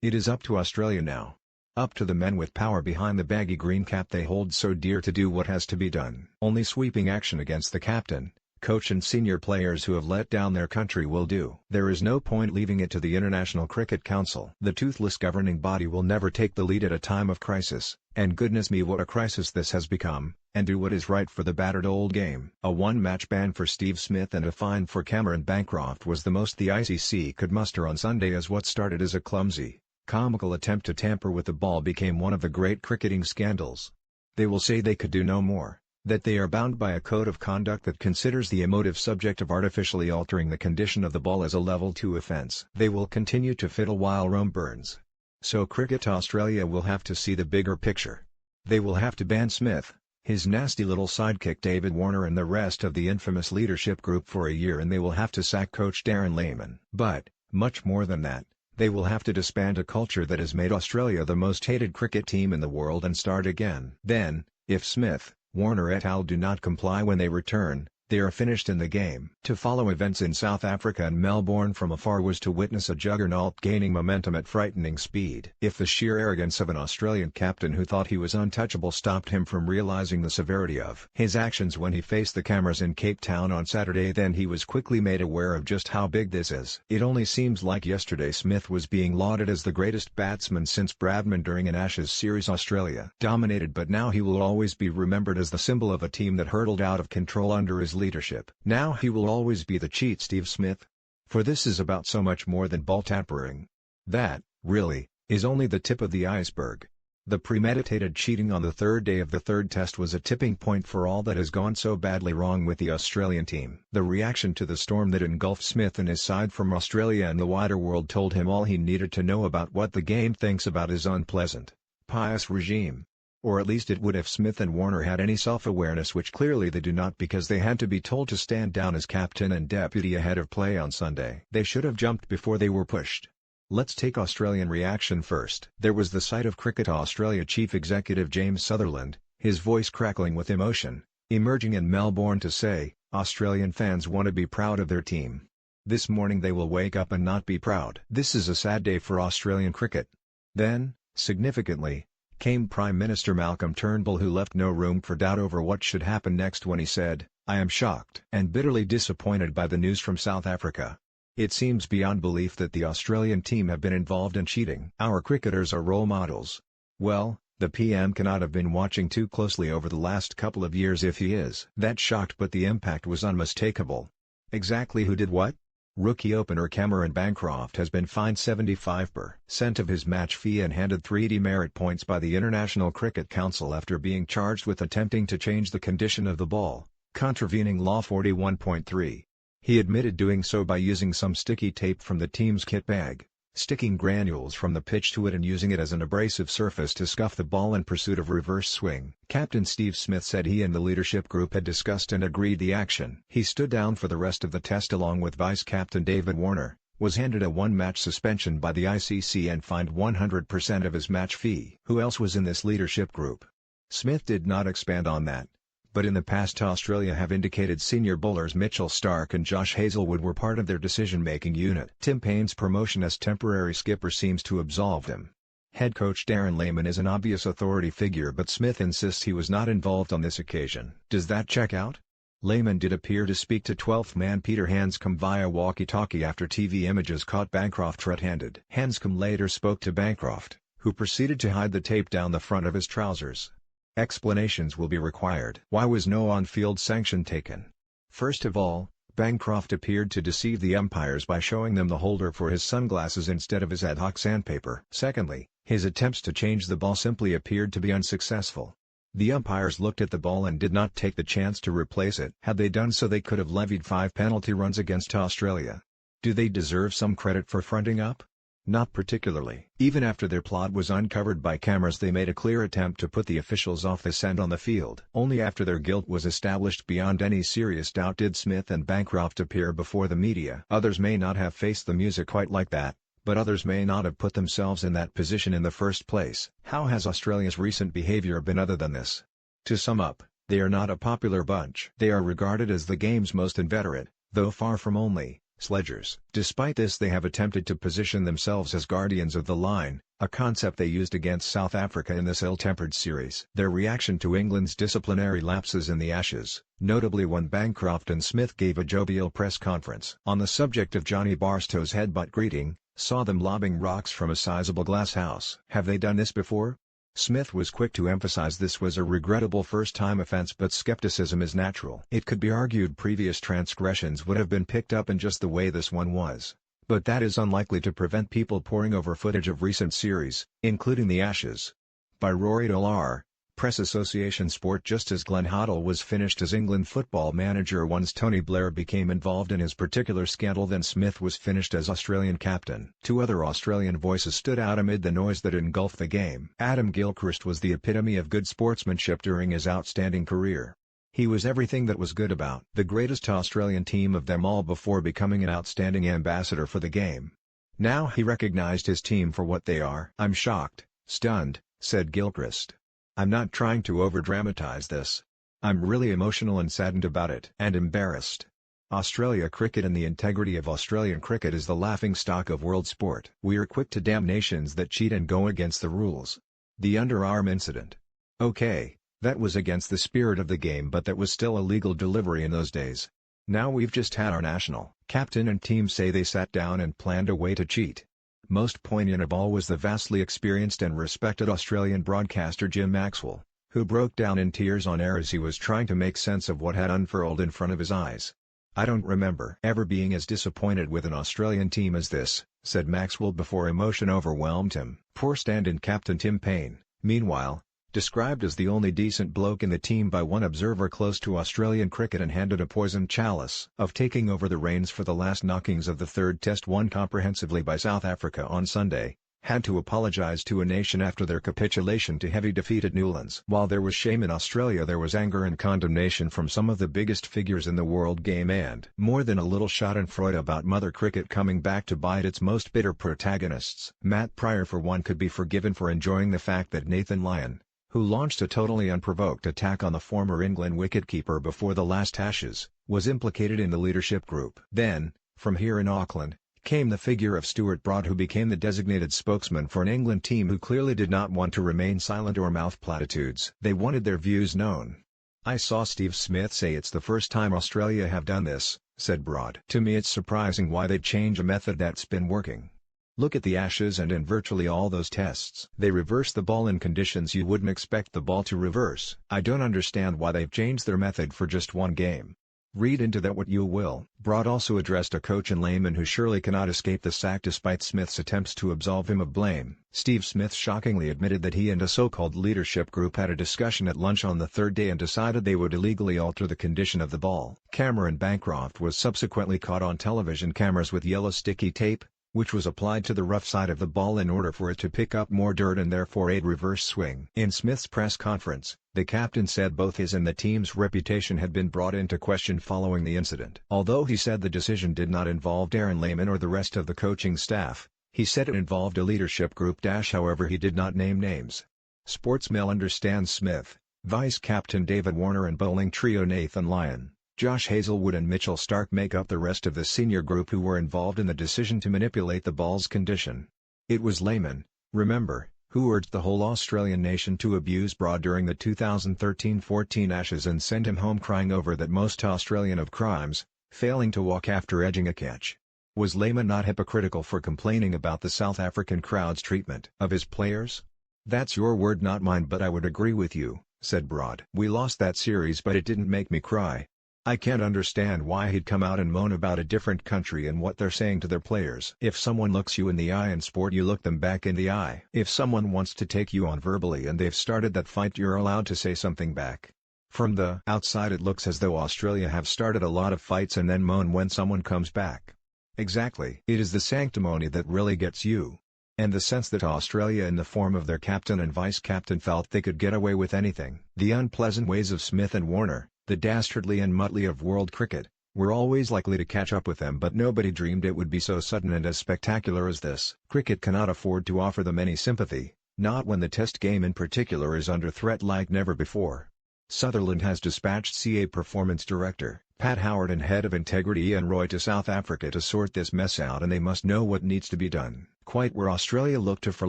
It is up to Australia now. Up to the men with power behind the baggy green cap they hold so dear to do what has to be done. Only sweeping action against the captain, coach and senior players who have let down their country will do. There is no point leaving it to the International Cricket Council. The toothless governing body will never take the lead at a time of crisis, and goodness me what a crisis this has become, and do what is right for the battered old game. A one-match ban for Steve Smith and a fine for Cameron Bancroft was the most the ICC could muster on Sunday as what started as a clumsy, comical attempt to tamper with the ball became one of the great cricketing scandals. They will say they could do no more, that they are bound by a code of conduct that considers the emotive subject of artificially altering the condition of the ball as a level 2 offence. They will continue to fiddle while Rome burns. So Cricket Australia will have to see the bigger picture. They will have to ban Smith, his nasty little sidekick David Warner and the rest of the infamous leadership group for a year, and they will have to sack coach Darren Lehmann. But, much more than that, they will have to disband a culture that has made Australia the most hated cricket team in the world and start again. Then, if Smith, Warner et al. Do not comply when they return, they are finished in the game. To follow events in South Africa and Melbourne from afar was to witness a juggernaut gaining momentum at frightening speed. If the sheer arrogance of an Australian captain who thought he was untouchable stopped him from realising the severity of his actions when he faced the cameras in Cape Town on Saturday, then he was quickly made aware of just how big this is. It only seems like yesterday Smith was being lauded as the greatest batsman since Bradman during an Ashes series Australia dominated, but now he will always be remembered as the symbol of a team that hurtled out of control under his leadership. Now he will always be the cheat Steve Smith. For this is about so much more than ball tampering. That, really, is only the tip of the iceberg. The premeditated cheating on the third day of the third test was a tipping point for all that has gone so badly wrong with the Australian team. The reaction to the storm that engulfed Smith and his side from Australia and the wider world told him all he needed to know about what the game thinks about his unpleasant, pious regime. Or at least it would if Smith and Warner had any self-awareness, which clearly they do not, because they had to be told to stand down as captain and deputy ahead of play on Sunday. They should have jumped before they were pushed. Let's take Australian reaction first. There was the sight of Cricket Australia Chief Executive James Sutherland, his voice crackling with emotion, emerging in Melbourne to say, Australian fans want to be proud of their team. This morning they will wake up and not be proud. This is a sad day for Australian cricket. Then, significantly, came Prime Minister Malcolm Turnbull, who left no room for doubt over what should happen next when he said, I am shocked and bitterly disappointed by the news from South Africa. It seems beyond belief that the Australian team have been involved in cheating. Our cricketers are role models. Well, the PM cannot have been watching too closely over the last couple of years if he is. That shocked, but the impact was unmistakable. Exactly who did what? Rookie opener Cameron Bancroft has been fined 75% of his match fee and handed 3 demerit points by the International Cricket Council after being charged with attempting to change the condition of the ball, contravening Law 41.3. He admitted doing so by using some sticky tape from the team's kit bag, sticking granules from the pitch to it and using it as an abrasive surface to scuff the ball in pursuit of reverse swing. Captain Steve Smith said he and the leadership group had discussed and agreed the action. He stood down for the rest of the test along with Vice-Captain David Warner, was handed a one-match suspension by the ICC and fined 100% of his match fee. Who else was in this leadership group? Smith did not expand on that. But in the past Australia have indicated senior bowlers Mitchell Starc and Josh Hazlewood were part of their decision-making unit. Tim Paine's promotion as temporary skipper seems to absolve him. Head coach Darren Lehmann is an obvious authority figure, but Smith insists he was not involved on this occasion. Does that check out? Lehmann did appear to speak to 12th man Peter Handscomb via walkie-talkie after TV images caught Bancroft red-handed. Handscomb later spoke to Bancroft, who proceeded to hide the tape down the front of his trousers. Explanations will be required. Why was no on-field sanction taken? First of all, Bancroft appeared to deceive the umpires by showing them the holder for his sunglasses instead of his ad hoc sandpaper. Secondly, his attempts to change the ball simply appeared to be unsuccessful. The umpires looked at the ball and did not take the chance to replace it. Had they done so, they could have levied 5 penalty runs against Australia. Do they deserve some credit for fronting up? Not particularly. Even after their plot was uncovered by cameras, they made a clear attempt to put the officials off the scent on the field. Only after their guilt was established beyond any serious doubt did Smith and Bancroft appear before the media. Others may not have faced the music quite like that, but others may not have put themselves in that position in the first place. How has Australia's recent behaviour been other than this? To sum up, they are not a popular bunch. They are regarded as the game's most inveterate, though far from only, sledgers. Despite this, they have attempted to position themselves as guardians of the line, a concept they used against South Africa in this ill-tempered series. Their reaction to England's disciplinary lapses in the Ashes, notably when Bancroft and Smith gave a jovial press conference on the subject of Johnny Barstow's headbutt greeting, saw them lobbing rocks from a sizable glass house. Have they done this before? Smith was quick to emphasize this was a regrettable first-time offense, but skepticism is natural. It could be argued previous transgressions would have been picked up in just the way this one was, but that is unlikely to prevent people poring over footage of recent series, including the Ashes. By Rory Dollar, Press Association Sport. Just as Glenn Hoddle was finished as England football manager once Tony Blair became involved in his particular scandal, then Smith was finished as Australian captain. Two other Australian voices stood out amid the noise that engulfed the game. Adam Gilchrist was the epitome of good sportsmanship during his outstanding career. He was everything that was good about the greatest Australian team of them all before becoming an outstanding ambassador for the game. Now he recognized his team for what they are. "I'm shocked, stunned," said Gilchrist. "I'm not trying to over-dramatize this. I'm really emotional and saddened about it. And embarrassed. Australia cricket and the integrity of Australian cricket is the laughingstock of world sport. We are quick to damn nations that cheat and go against the rules. The underarm incident. Okay, that was against the spirit of the game, but that was still a legal delivery in those days. Now we've just had our national captain and team say they sat down and planned a way to cheat." Most poignant of all was the vastly experienced and respected Australian broadcaster Jim Maxwell, who broke down in tears on air as he was trying to make sense of what had unfurled in front of his eyes. "I don't remember ever being as disappointed with an Australian team as this," said Maxwell before emotion overwhelmed him. Poor stand-in captain Tim Paine, meanwhile, described as the only decent bloke in the team by one observer close to Australian cricket and handed a poisoned chalice of taking over the reins for the last knockings of the third test won comprehensively by South Africa on Sunday, had to apologise to a nation after their capitulation to heavy defeat at Newlands. While there was shame in Australia, there was anger and condemnation from some of the biggest figures in the world game, and more than a little schadenfreude about mother cricket coming back to bite its most bitter protagonists. Matt Pryor for one could be forgiven for enjoying the fact that Nathan Lyon, who launched a totally unprovoked attack on the former England wicketkeeper before the last Ashes, was implicated in the leadership group. Then, from here in Auckland, came the figure of Stuart Broad, who became the designated spokesman for an England team who clearly did not want to remain silent or mouth platitudes. They wanted their views known. "I saw Steve Smith say it's the first time Australia have done this," said Broad. "To me it's surprising why they'd change a method that's been working. Look at the Ashes and in virtually all those tests. They reverse the ball in conditions you wouldn't expect the ball to reverse. I don't understand why they've changed their method for just one game." Read into that what you will. Broad also addressed a coach in layman who surely cannot escape the sack despite Smith's attempts to absolve him of blame. Steve Smith shockingly admitted that he and a so-called leadership group had a discussion at lunch on the third day and decided they would illegally alter the condition of the ball. Cameron Bancroft was subsequently caught on television cameras with yellow sticky tape, which was applied to the rough side of the ball in order for it to pick up more dirt and therefore aid reverse swing. In Smith's press conference, the captain said both his and the team's reputation had been brought into question following the incident. Although he said the decision did not involve Darren Lehmann or the rest of the coaching staff, he said it involved a leadership group. However, he did not name names. Sportsmail understands Smith, vice-captain David Warner and bowling trio Nathan Lyon, Josh Hazlewood and Mitchell Starc make up the rest of the senior group who were involved in the decision to manipulate the ball's condition. It was Lehmann, remember, who urged the whole Australian nation to abuse Broad during the 2013-14 Ashes and send him home crying over that most Australian of crimes, failing to walk after edging a catch. Was Lehmann not hypocritical for complaining about the South African crowd's treatment of his players? "That's your word, not mine, but I would agree with you," said Broad. "We lost that series, but it didn't make me cry. I can't understand why he'd come out and moan about a different country and what they're saying to their players. If someone looks you in the eye in sport, you look them back in the eye. If someone wants to take you on verbally and they've started that fight, you're allowed to say something back. From the outside it looks as though Australia have started a lot of fights and then moan when someone comes back." Exactly. It is the sanctimony that really gets you. And the sense that Australia in the form of their captain and vice-captain felt they could get away with anything. The unpleasant ways of Smith and Warner, the dastardly and mutley of world cricket, were always likely to catch up with them, but nobody dreamed it would be so sudden and as spectacular as this. Cricket cannot afford to offer them any sympathy, not when the Test game in particular is under threat like never before. Sutherland has dispatched CA Performance Director Pat Howard and head of integrity Ian Roy to South Africa to sort this mess out, and they must know what needs to be done. Quite where Australia look to for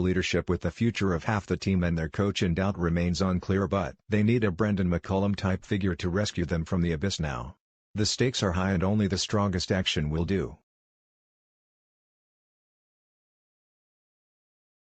leadership with the future of half the team and their coach in doubt remains unclear, but they need a Brendan McCullum-type figure to rescue them from the abyss now. The stakes are high and only the strongest action will do.